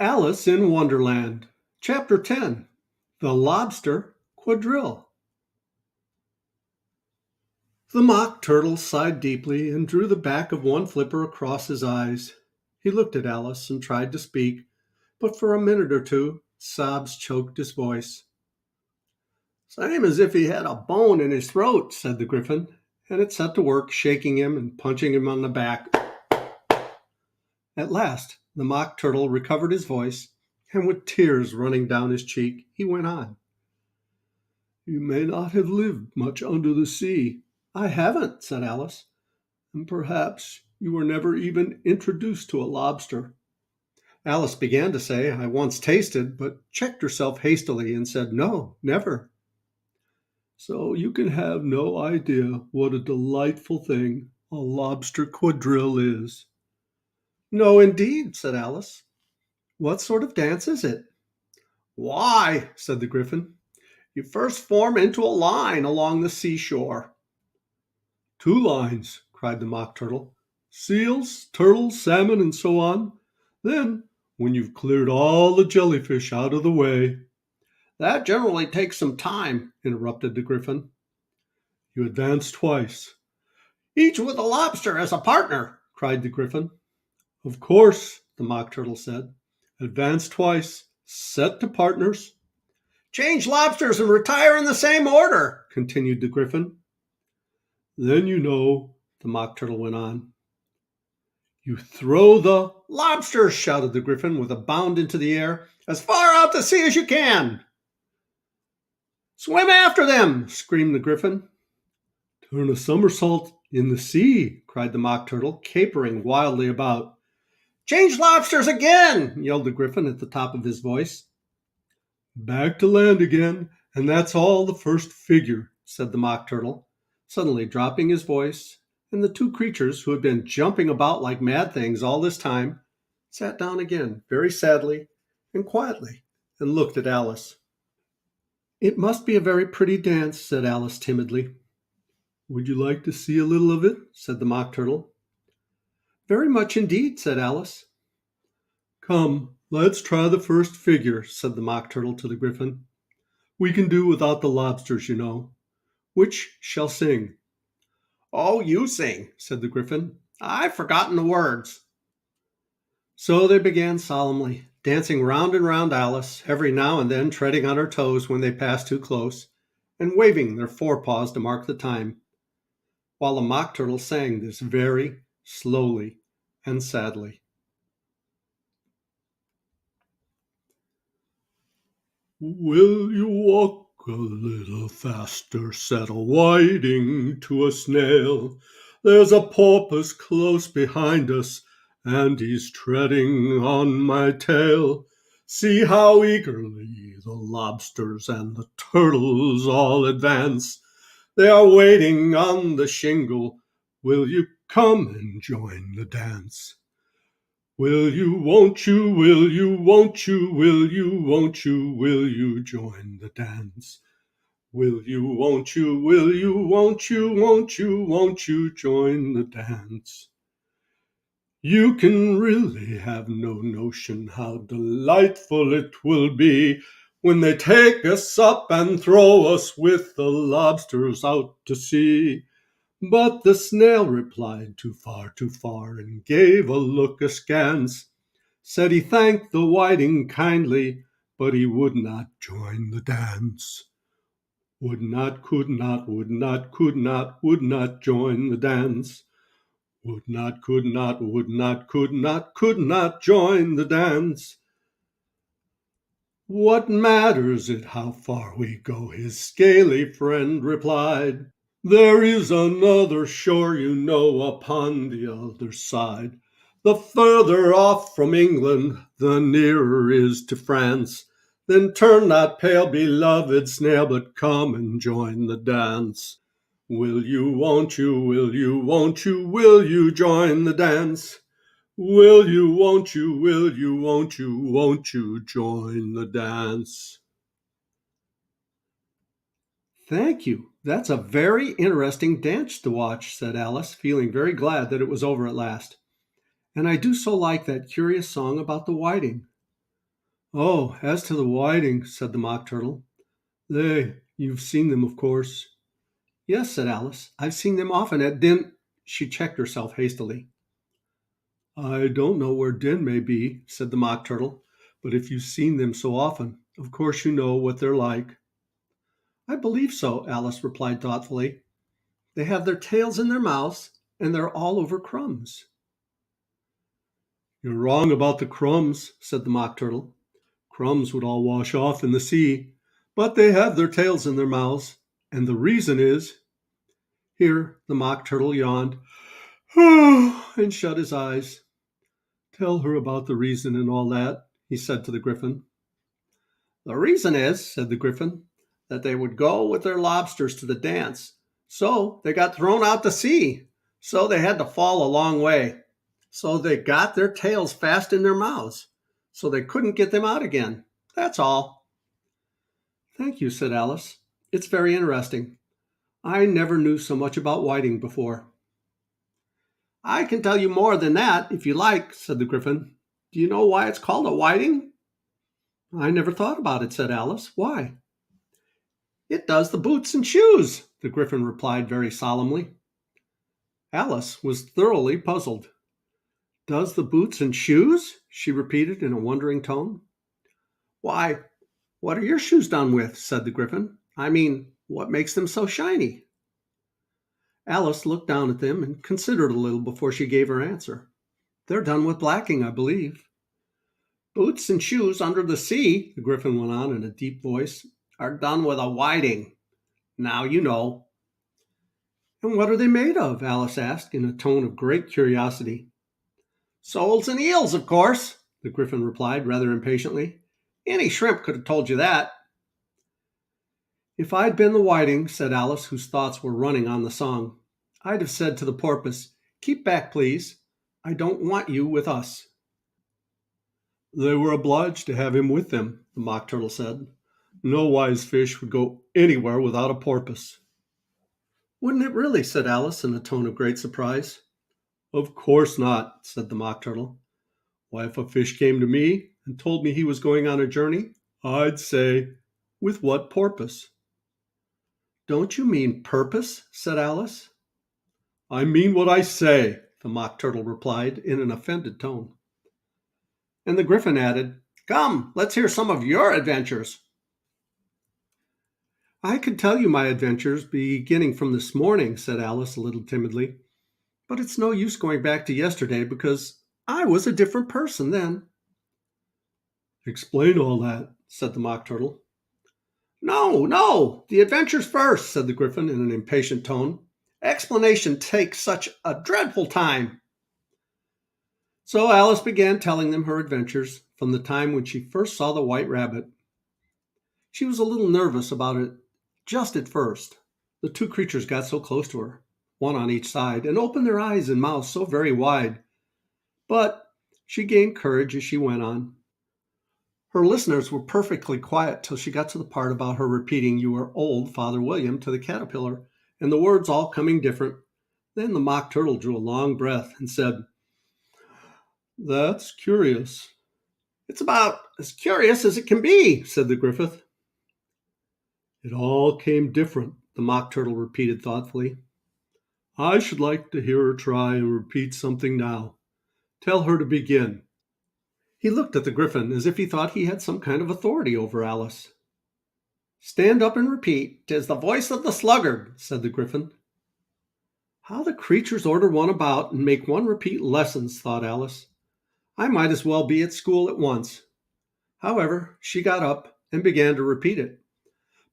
Alice in Wonderland, Chapter 10, The Lobster Quadrille. The Mock Turtle sighed deeply and drew the back of one flipper across his eyes. He looked at Alice and tried to speak, but for a minute or two, sobs choked his voice. "Same as if he had a bone in his throat," said the Gryphon, and it set to work shaking him and punching him on the back. At last, the Mock Turtle recovered his voice, and with tears running down his cheek, he went on. "You may not have lived much under the sea." "I haven't," said Alice. "And perhaps you were never even introduced to a lobster." Alice began to say, "I once tasted," but checked herself hastily and said, "No, never." "So you can have no idea what a delightful thing a lobster quadrille is." "No, indeed," said Alice. "What sort of dance is it?" "Why," said the Gryphon, "you first form into a line along the seashore." "Two lines," cried the Mock Turtle. "Seals, turtles, salmon, and so on. Then, when you've cleared all the jellyfish out of the way—" "That generally takes some time," interrupted the Gryphon. "You advance twice." "Each with a lobster as a partner," cried the Gryphon. "Of course," the Mock Turtle said. "Advance twice, set to partners." "Change lobsters and retire in the same order," continued the Gryphon. "Then you know," the Mock Turtle went on. "You throw the—" "Lobsters," shouted the Gryphon with a bound into the air, "as far out to sea as you can." "Swim after them," screamed the Gryphon. "Turn a somersault in the sea," cried the Mock Turtle, capering wildly about. "Change lobsters again," yelled the Gryphon at the top of his voice. "Back to land again, and that's all the first figure," said the Mock Turtle, suddenly dropping his voice, and the two creatures, who had been jumping about like mad things all this time, sat down again very sadly and quietly and looked at Alice. "It must be a very pretty dance," said Alice timidly. "Would you like to see a little of it?" said the Mock Turtle. "Very much indeed," said Alice. "Come, let's try the first figure," said the Mock Turtle to the Gryphon. "We can do without the lobsters, you know. Which shall sing?" "Oh, you sing," said the Gryphon. "I've forgotten the words." So they began solemnly, dancing round and round Alice, every now and then treading on her toes when they passed too close, and waving their forepaws to mark the time, while the Mock Turtle sang this very slowly and sadly. "Will you walk a little faster?" said a whiting to a snail. "There's a porpoise close behind us, and he's treading on my tail. See how eagerly the lobsters and the turtles all advance. They are waiting on the shingle. Will you come and join the dance? Will you, won't you, will you, won't you, will you, won't you, will you join the dance? Will you, won't you, will you, won't you, won't you, won't you join the dance? You can really have no notion how delightful it will be when they take us up and throw us with the lobsters out to sea." But the snail replied, too far, and gave a look askance. Said he thanked the whiting kindly, but he would not join the dance. Would not, could not, would not, could not join the dance. Would not, could not, would not, could not join the dance. "What matters it how far we go?" his scaly friend replied. "There is another shore, you know, upon the other side. The further off from England, the nearer is to France. Then turn not pale, beloved snail, but come and join the dance. Will you, won't you, will you, won't you, will you join the dance? Will you, won't you, will you, won't you join the dance?" "Thank you. That's a very interesting dance to watch," said Alice, feeling very glad that it was over at last. "And I do so like that curious song about the whiting." Oh, as to the whiting, said the Mock Turtle. You've seen them, of course. Yes, said Alice. I've seen them often at Din. She checked herself hastily. I don't know where Din may be, said the Mock Turtle, but if you've seen them so often, of course you know what they're like. I believe so, Alice replied thoughtfully. They have their tails in their mouths, and they're all over crumbs. You're wrong about the crumbs, said the Mock Turtle. Crumbs would all wash off in the sea, but they have their tails in their mouths, and the reason is. Here the Mock Turtle yawned and shut his eyes. Tell her about the reason and all that, he said to the Griffin. The reason is, said the Griffin, that they would go with their lobsters to the dance. So they got thrown out to sea. So they had to fall a long way. So they got their tails fast in their mouths. So they couldn't get them out again. That's all. Thank you, said Alice. It's very interesting. I never knew so much about whiting before. I can tell you more than that, if you like, said the Griffin. Do you know why it's called a whiting? I never thought about it, said Alice. Why? It does the boots and shoes, the Griffin replied very solemnly. Alice was thoroughly puzzled. Does the boots and shoes? She repeated in a wondering tone. Why, what are your shoes done with? Said the Griffin. I mean, what makes them so shiny? Alice looked down at them and considered a little before she gave her answer. They're done with blacking, I believe. Boots and shoes under the sea, the Griffin went on in a deep voice, are done with a whiting. Now you know. And what are they made of? Alice asked in a tone of great curiosity. Soles and eels, of course, the Griffin replied rather impatiently. Any shrimp could have told you that. If I'd been the whiting, said Alice, whose thoughts were running on the song, I'd have said to the porpoise, keep back, please. I don't want you with us. They were obliged to have him with them, the Mock Turtle said. No wise fish would go anywhere without a porpoise. Wouldn't it really? Said Alice in a tone of great surprise. Of course not, said the Mock Turtle. Why, if a fish came to me and told me he was going on a journey, I'd say, with what porpoise? Don't you mean purpose? Said Alice. I mean what I say, the Mock Turtle replied in an offended tone. And the Griffin added, Come, let's hear some of your adventures. I could tell you my adventures beginning from this morning, said Alice a little timidly. But it's no use going back to yesterday because I was a different person then. Explain all that, said the Mock Turtle. No, the adventures first, said the Griffin in an impatient tone. Explanation takes such a dreadful time. So Alice began telling them her adventures from the time when she first saw the white rabbit. She was a little nervous about it just at first. The two creatures got so close to her, one on each side, and opened their eyes and mouths so very wide. But she gained courage as she went on. Her listeners were perfectly quiet till she got to the part about her repeating, You are old, Father William, to the caterpillar, and the words all coming different. Then the Mock Turtle drew a long breath and said, That's curious. It's about as curious as it can be, said the Griffin. It all came different, the Mock Turtle repeated thoughtfully. I should like to hear her try and repeat something now. Tell her to begin. He looked at the Griffin as if he thought he had some kind of authority over Alice. Stand up and repeat, 'Tis the voice of the sluggard, said the Griffin. How the creatures order one about and make one repeat lessons, thought Alice. I might as well be at school at once. However, she got up and began to repeat it.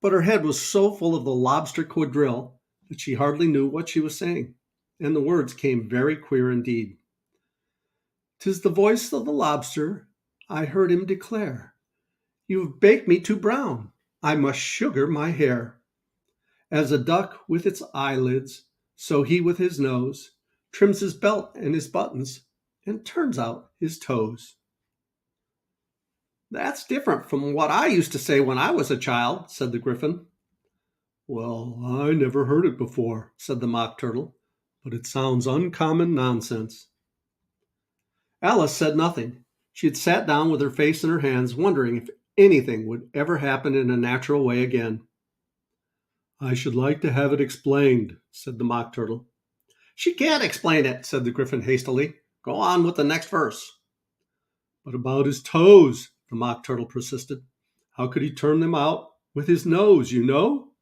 But her head was so full of the lobster quadrille that she hardly knew what she was saying, and the words came very queer indeed. 'Tis the voice of the lobster, I heard him declare, You've baked me too brown, I must sugar my hair. As a duck with its eyelids, so he with his nose trims his belt and his buttons and turns out his toes. That's different from what I used to say when I was a child, said the Griffin. Well, I never heard it before, said the Mock Turtle, but it sounds uncommon nonsense. Alice said nothing. She had sat down with her face in her hands, wondering if anything would ever happen in a natural way again. I should like to have it explained, said the Mock Turtle. She can't explain it, said the Gryphon hastily. Go on with the next verse. But about his toes, the Mock Turtle persisted. How could he turn them out with his nose, you know?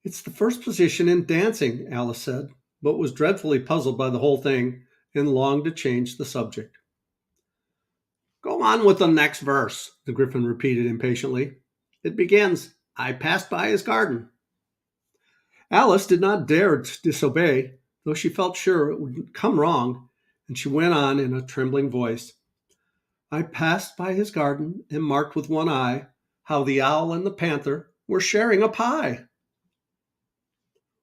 It's the first position in dancing, Alice said, but was dreadfully puzzled by the whole thing and longed to change the subject. Go on with the next verse, the Gryphon repeated impatiently. It begins, I passed by his garden. Alice did not dare to disobey, though she felt sure it would come wrong, and she went on in a trembling voice. I passed by his garden and marked with one eye how the owl and the panther were sharing a pie.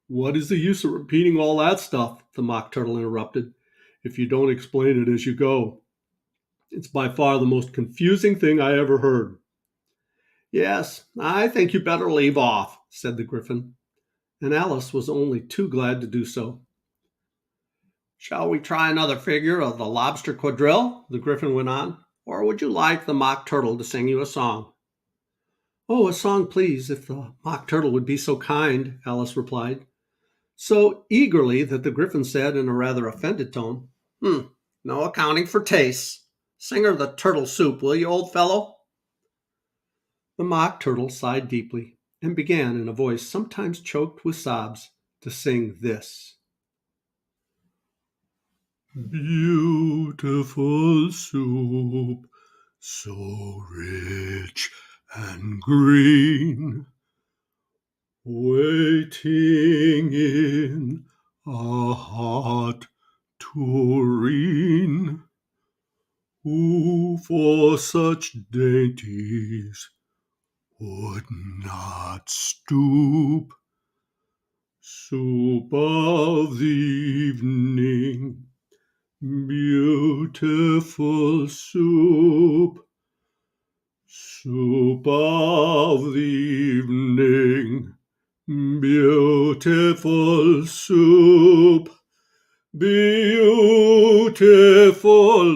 What is the use of repeating all that stuff? The Mock Turtle interrupted, if you don't explain it as you go. It's by far the most confusing thing I ever heard. Yes, I think you better leave off, said the Gryphon, and Alice was only too glad to do so. Shall we try another figure of the lobster quadrille? The Gryphon went on. Or would you like the Mock Turtle to sing you a song? Oh, a song, please, if the Mock Turtle would be so kind, Alice replied, so eagerly that the Gryphon said in a rather offended tone, No accounting for tastes. Sing her the turtle soup, will you, old fellow? The Mock Turtle sighed deeply and began in a voice sometimes choked with sobs to sing this. Beautiful soup, so rich and green, waiting in a hot tureen. Who for such dainties would not stoop? Soup of the evening, beautiful soup, soup of the evening, beautiful soup, beautiful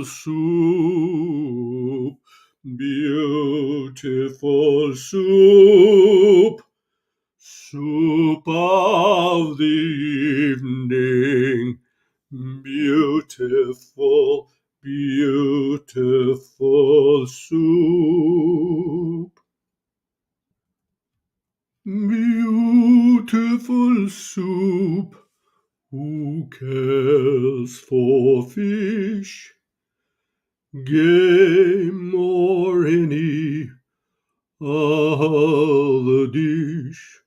soup, beautiful soup, soup of the evening, beautiful, beautiful soup. Beautiful soup, who cares for fish, game or any other dish?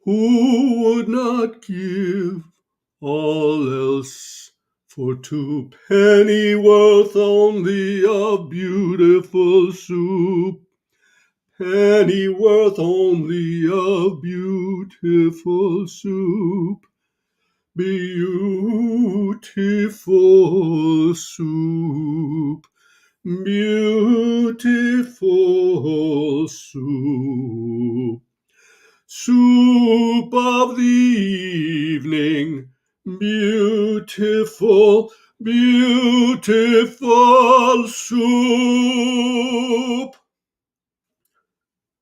Who would not give all else for 2 pennyworth only of beautiful soup? Pennyworth only of beautiful soup. Beautiful soup. Beautiful soup. Soup of the evening, beautiful, beautiful soup.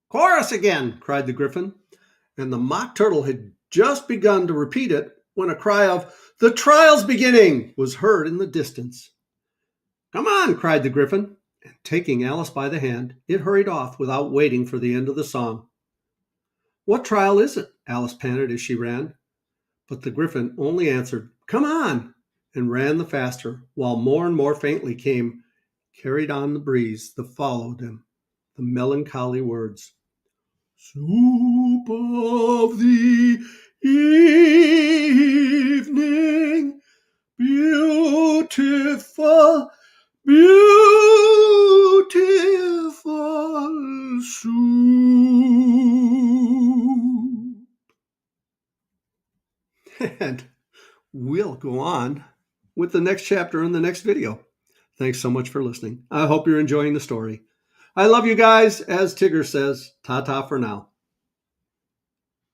Chorus again, cried the Gryphon, and the Mock Turtle had just begun to repeat it when a cry of, the trial's beginning, was heard in the distance. Come on, cried the Gryphon, and taking Alice by the hand, it hurried off without waiting for the end of the song. What trial is it? Alice panted as she ran. But the Gryphon only answered, come on, and ran the faster, while more and more faintly came, carried on the breeze that followed him, the melancholy words. Soup of the evening, beautiful, beautiful soup. And we'll go on with the next chapter in the next video. Thanks so much for listening. I hope you're enjoying the story. I love you guys. As Tigger says, ta-ta for now.